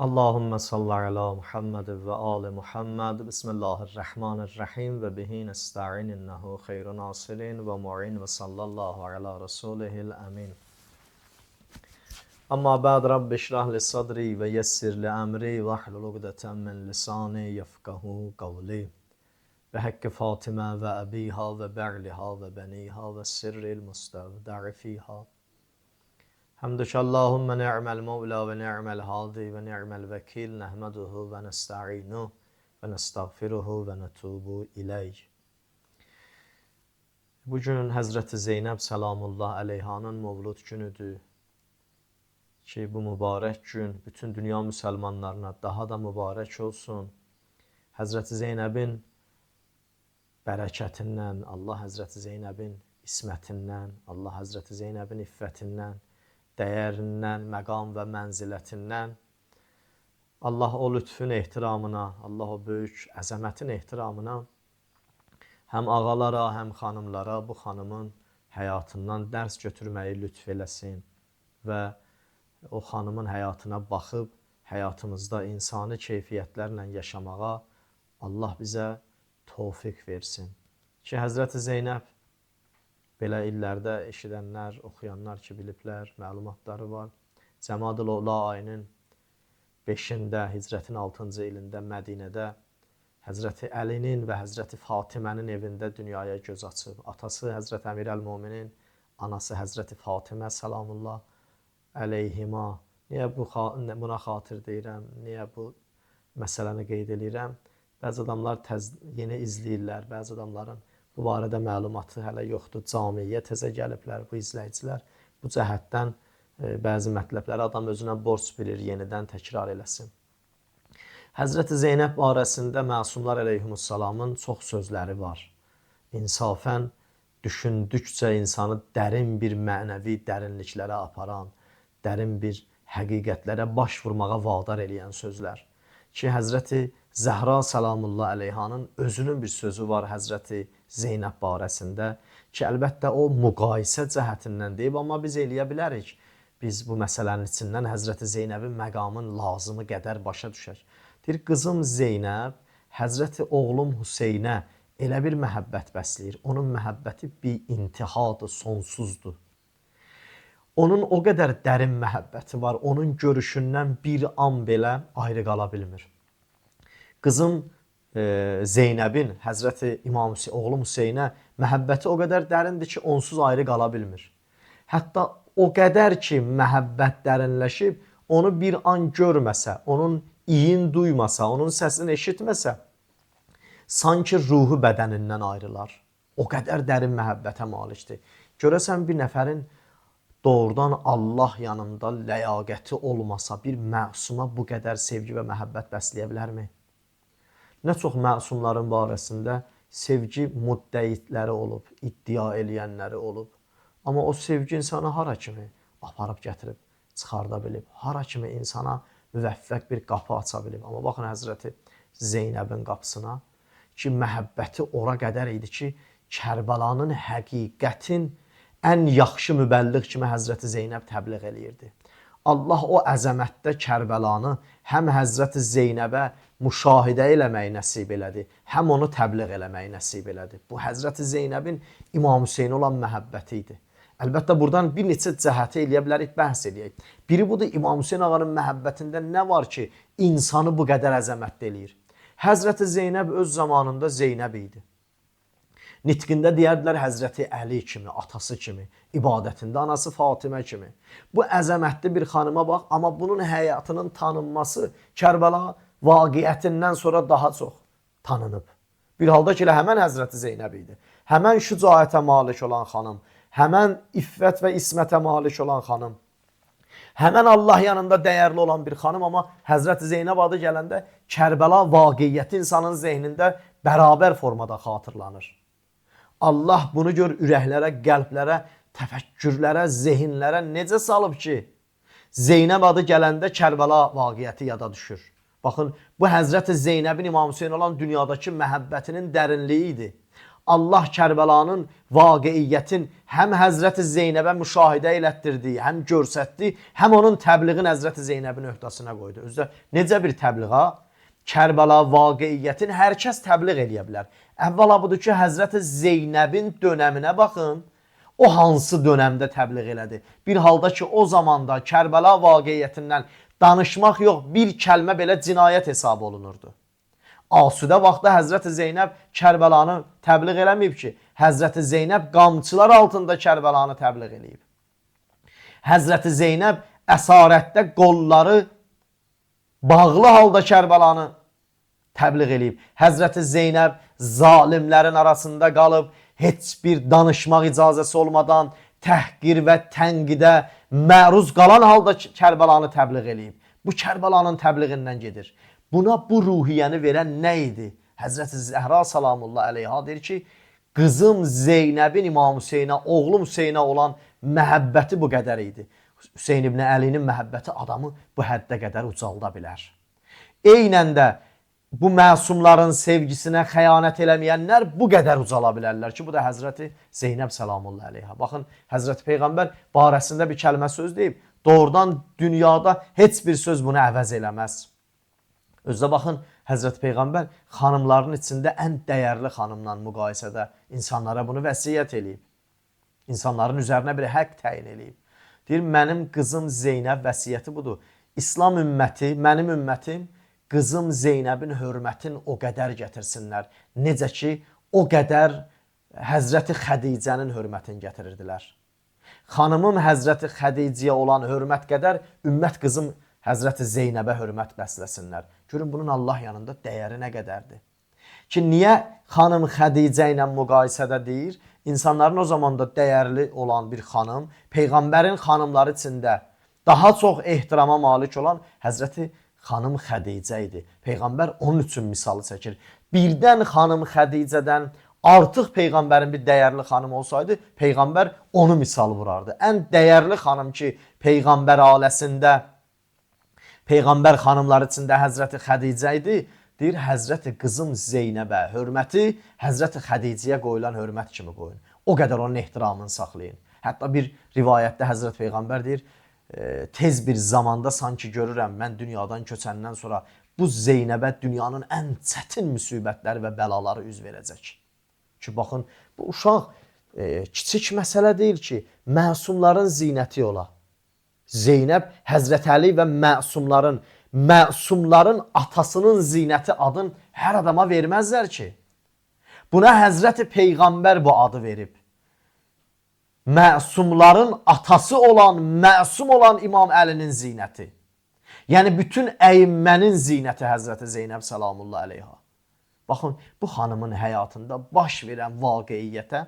Allahümme salli ala Muhammed ve ali Muhammed. Bismillahirrahmanirrahim ve bihi nesta'in innehu hayrun nasirin ve mu'in ve sallallahu ala rasulihil amin. Amma ba'd rabbi şrah li sadri ve yessir li emri ve ahlul ugdeten min lisani yefkahu kavli. Ve hakkı Fatıma ve abiha ve ba'liha ve beniha ve sirril mustavda'i fiha. Hamdüke Allahümme ni'mel mevla ve ni'mel hadi ve ni'mel vekil nehmeduhu ve nesta'inuhu ve nestağfiruhu ve netubu ileyh. Bugün Həzrəti Zeynəb Səlamullah Əleyhanın Mövlud günüdür ki, bu mübarək gün bütün dünya müsəlmanlarına daha da mübarək olsun. Həzrəti Zeynəbin bərəkətindən, Allah Həzrəti Zeynəbin ismətindən, Allah Həzrəti Zeynəbin iffətindən, dəyərindən, məqam və mənzilətindən, Allah o lütfün ehtiramına, Allah o böyük əzəmətin ehtiramına həm ağalara, həm xanımlara bu xanımın həyatından dərs götürməyi lütf eləsin və o xanımın həyatına baxıb həyatımızda insani keyfiyyətlərlə yaşamağa Allah bizə tövfiq versin. Ki, Həzrəti Zeynəb belə illərdə eşidənlər, oxuyanlar ki, biliblər, məlumatları var. Cəmadül Ola ayının 5-də, Hicrətin 6-cı ilində Mədinədə Həzrəti Əlinin və Həzrəti Fatimənin evində dünyaya göz açıb. Atası Həzrəti Əmir Əl-Müminin, anası Həzrəti Fatimə Səlamullah əleyhima. Niyə buna xatir deyirəm, niyə bu məsələni qeyd edirəm? Bəzi adamlar yeni izləyirlər, bəzi adamların bu barədə məlumatı hələ yoxdur. Camiyə təzə gəliblər bu izləyicilər. Bu cəhətdən bəzi mətləbləri adam özünə borc bilir, yenidən təkrar eləsin. Həzrəti Zeynəb barəsində Məsumlar əleyhimussalamın çox sözləri var. İnsafən düşündükcə insanı dərin bir mənəvi dərinliklərə aparan, dərin bir həqiqətlərə baş vurmağa vadar eləyən sözlər. Ki, Həzrəti Zəhra Səlamullah əleyhanın özünün bir sözü var Həzrəti Zeynəb barəsində ki, əlbəttə o müqayisə cəhətindən deyib, amma biz eləyə bilərik. Biz bu məsələnin içindən Həzrəti Zeynəbin məqamın lazımı qədər başa düşək. Deyir, qızım Zeynəb Həzrəti oğlum Hüseynə elə bir məhəbbət bəsləyir. Onun məhəbbəti bir intihadır, sonsuzdur. Onun o qədər dərin məhəbbəti var, onun görüşündən bir an belə ayrı qala bilmir. Qızım Zeynəbin, Həzrəti İmam oğlum Hüseynə məhəbbəti o qədər dərindir ki, onsuz ayrı qala bilmir. Hətta o qədər ki, məhəbbət dərinləşib, onu bir an görməsə, onun iyin duymasa, onun səsini eşitməsə, sanki ruhu bədənindən ayrılar. O qədər dərin məhəbbətə malikdir. Görəsən bir nəfərin doğrudan Allah yanında ləyaqəti olmasa, bir məsuma bu qədər sevgi və məhəbbət bəsləyə bilərmi? Nə çox məsumların barəsində sevgi müddəitləri olub, iddia eləyənləri olub. Amma o sevgi insana hara kimi aparıb gətirib, çıxarda bilib, hara kimi insana müvəffəq bir qapı aça bilib. Amma baxın Həzrəti Zeynəbin qapısına ki, məhəbbəti ora qədər idi ki, Kərbəlanın həqiqətin ən yaxşı mübəlliğ kimi Həzrəti Zeynəb təbliğ eləyirdi. Allah o əzəmətdə Kərbəlanı həm Həzrəti Zeynəbə müşahidə eləməyi nəsib elədi, həm onu təbliğ eləməyi nəsib elədi. Bu Həzrəti Zeynəbin İmam Hüseynə olan məhəbbəti idi. Əlbəttə buradan bir neçə cəhəti eləyə bilərik, bəhs eləyək. Biri budur, İmam Hüseyn ağanın məhəbbətində nə var ki, insanı bu qədər əzəmətli eləyir? Həzrəti Zeynəb öz zamanında Zeynəb idi. Nitqində deyərdilər Həzrəti Əli kimi, atası kimi, ibadətində anası Fatimə kimi. Bu əzəmətli bir xanıma bax, amma bunun həyatının tanınması Kərbəla vaqiətindən sonra daha çox tanınıb. Bir halda ki, həmən Həzrəti Zeynəb idi. Həmən şücaətə malik olan xanım, həmən iffət və ismətə malik olan xanım, həmən Allah yanında dəyərli olan bir xanım, amma Həzrəti Zeynəb adı gələndə Kərbəla vaqiyyəti insanın zehnində bərabər formada xatırlanır. Allah bunu gör ürəklərə, qəlblərə, təfəkkürlərə, zehinlərə necə salıb ki, Zeynəb adı gələndə Kərbəla vaqiyyəti yada düşür. Baxın, bu Həzrəti Zeynəbin İmam Hüseyn olan dünyadakı məhəbbətinin dərinliyi idi. Allah Kərbəlanın vaqiyyətin həm Həzrəti Zeynəbə müşahidə elətdirdi, həm görsətdi, həm onun təbliğini Həzrəti Zeynəbin öhdəsinə qoydu. Özdə necə bir təbliğa? Kərbəla vaqiiyyətin hər kəs təbliğ eləyə bilər. Əvvəla budur ki, Həzrəti Zeynəbin dönəminə baxın. O hansı dönəmdə təbliğ elədi? Bir halda ki, o zamanda Kərbəla vaqiiyyətindən danışmaq yox, bir kəlmə belə cinayət hesab olunurdu. Asudə vaxtda Həzrəti Zeynəb Kərbəlanı təbliğ eləməyib ki, Həzrəti Zeynəb qamçılar altında Kərbəlanı təbliğ eləyib. Həzrəti Zeynəb əsarətdə qolları bağlı halda Kərbəlanı təbliğ eləyib. Həzrəti Zeynəb zalimlərin arasında qalıb, heç bir danışmaq icazəsi olmadan təhqir və tənqidə məruz qalan halda Kərbəlanı təbliğ eləyib. Bu Kərbəlanın təbliğindən gedir. Buna bu ruhiyyəni verən nə idi? Həzrəti Zəhra salamullah əleyha deyir ki, qızım Zeynəbin İmam Hüseynə, oğlum Hüseynə olan məhəbbəti bu qədər idi. Hüseyn ibn Əlinin məhəbbəti adamı bu həddə qədər ucalda bilər. Eynən də bu məsumların sevgisinə xəyanət eləməyənlər bu qədər ucala bilərlər ki, bu da Həzrəti Zeynəb salamullah əleyha. Baxın, Həzrəti Peyğəmbər barəsində bir kəlmə söz deyib, doğrudan dünyada heç bir söz bunu əvəz eləməz. Özdə baxın, Həzrəti Peyğəmbər xanımların içində ən dəyərli xanımla müqayisədə insanlara bunu vəsiyyət eləyib. İnsanların üzərinə bir haqq təyin eləyib. Deyir, mənim qızım Zeynəb vəsiyyəti budur. İslam ümməti, mənim ümmətim qızım Zeynəbin hörmətin o qədər gətirsinlər. Necə ki, o qədər Həzrəti Xədicənin hörmətini gətirirdilər. Xanımım Həzrəti Xədiciyə olan hörmət qədər ümmət qızım Həzrəti Zeynəbə hörmət bəsləsinlər. Görün, bunun Allah yanında dəyəri nə qədərdir. Ki, niyə xanım Xədicə ilə müqayisədə deyir? İnsanların o zamanda dəyərli olan bir xanım, Peyğəmbərin xanımları içində daha çox ehtirama malik olan Həzrəti xanım Xədicə idi. Peyğəmbər onun üçün misalı çəkir. Birdən xanım Xədicədən artıq Peyğəmbərin bir dəyərli xanım olsaydı, Peyğəmbər onu misal vurardı. Ən dəyərli xanım ki, Peyğəmbər ailəsində, Peyğəmbər xanımları içində Həzrəti Xədicə idi, deyir, Həzrəti qızım Zeynəbə hörməti Həzrəti Xədiciyə qoyulan hörmət kimi qoyun. O qədər onun ehtiramını saxlayın. Hətta bir rivayətdə Həzrəti Peyğəmbər deyir, tez bir zamanda sanki görürəm, mən dünyadan köçəndən sonra bu Zeynəbə dünyanın ən çətin müsibətləri və bəlaları üz verəcək. Ki, baxın, bu uşaq kiçik məsələ deyil ki, məsumların zinəti ola. Zeynəb, Həzrət Əli və məsumların atasının zinəti adın hər adama verməzlər ki. Buna Həzrəti Peyğəmbər bu adı verib. Məsumların atası olan, məsum olan İmam Əlinin zinəti. Yəni, bütün əyimmənin zinəti Həzrəti Zeynəb salamullah əleyha. Baxın, bu xanımın həyatında baş verən vaqiiyyətə,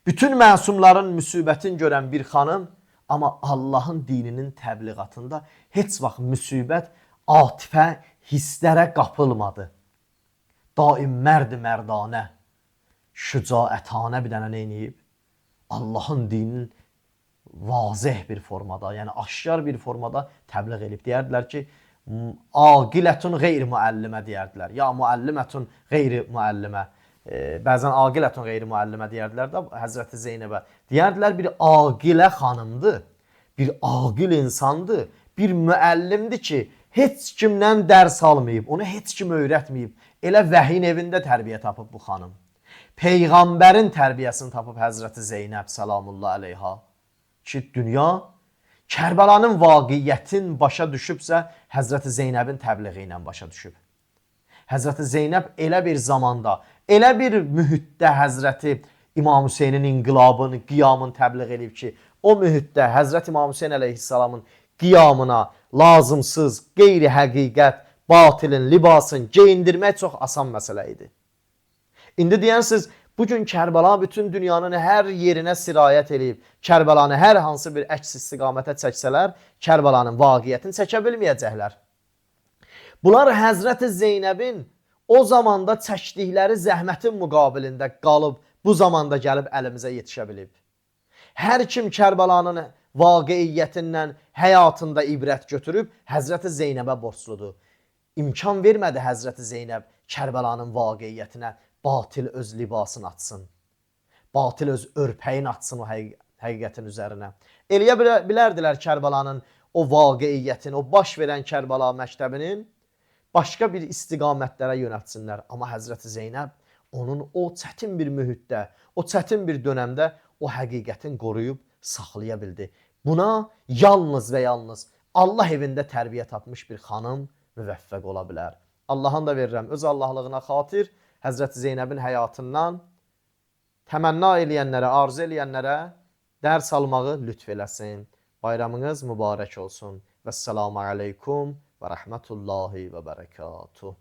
bütün məsumların müsibətini görən bir xanım, amma Allahın dininin təbliğatında heç vaxt müsibət, atifə, hisslərə qapılmadı. Daim mərd-mərdanə, şücaətanə bir dənə neyniyib? Allahın dininin vazih bir formada, yəni aşkar bir formada təbliğ edib. Deyərdilər ki, aqilətun qeyri-müəllimə deyərdilər. Ya müəllimətun qeyri-müəllimə. Bəzən aqilətun qeyri-müəllimə deyərdilər də Həzrəti Zeynəbə. Deyərdilər, bir aqilə xanımdır, bir aqil insandır, bir müəllimdir ki, heç kimdən dərs almayıb, onu heç kim öyrətməyib. Elə vəhin evində tərbiyə tapıb bu xanım. Peyğəmbərin tərbiyəsini tapıb Həzrəti Zeynəb salamullah əleyha. Ki, dünya Kərbəlanın vaqiyyətin başa düşübsə, Həzrəti Zeynəbin təbliği ilə başa düşüb. Həzrəti Zeynəb elə bir zamanda, elə bir mühitdə Həzrəti İmam Hüseynin inqilabını, qiyamını təbliğ edib ki, o mühitdə Həzrəti İmam Hüseyn əleyhissalamın qiyamına lazımsız, qeyri-həqiqət, batilin, libasın geyindirmək çox asan məsələ idi. İndi deyərsiniz, bugün Kərbəla bütün dünyanın hər yerinə sirayət edib, Kərbəlanı hər hansı bir əks istiqamətə çəksələr, Kərbəlanın vaqiyyətini çəkə bilməyəcəklər. Bunlar Həzrəti Zeynəbin o zamanda çəkdikləri zəhmətin müqabilində qalıb, bu zamanda gəlib əlimizə yetişə bilib. Hər kim Kərbəlanın vaqiyyətindən həyatında ibrət götürüb, Həzrəti Zeynəbə borcludur. İmkan vermədi Həzrəti Zeynəb Kərbəlanın vaqiyyətinə batil öz libasını atsın. Batil öz örpəyin atsın o həqiqətin üzərinə. Eləyə bilərdilər Kərbalanın o vaqiiyyətin, o baş verən Kərbala məktəbinin başqa bir istiqamətlərə yönəltsinlər. Amma Həzrəti Zeynəb onun o çətin bir mühitdə, o çətin bir dönəmdə o həqiqətin qoruyub saxlaya bildi. Buna yalnız və yalnız Allah evində tərbiyə tapmış bir xanım müvəffəq ola bilər. Allah'ın da verirəm öz Allahlığına xatir Həzrəti Zeynəbin həyatından təmənna eləyənlərə, arzu eləyənlərə dərs almağı lütf eləsin. Bayramınız mübarək olsun. Vəssalamu aleykum və rəhmətullahi və bərəkatuhu.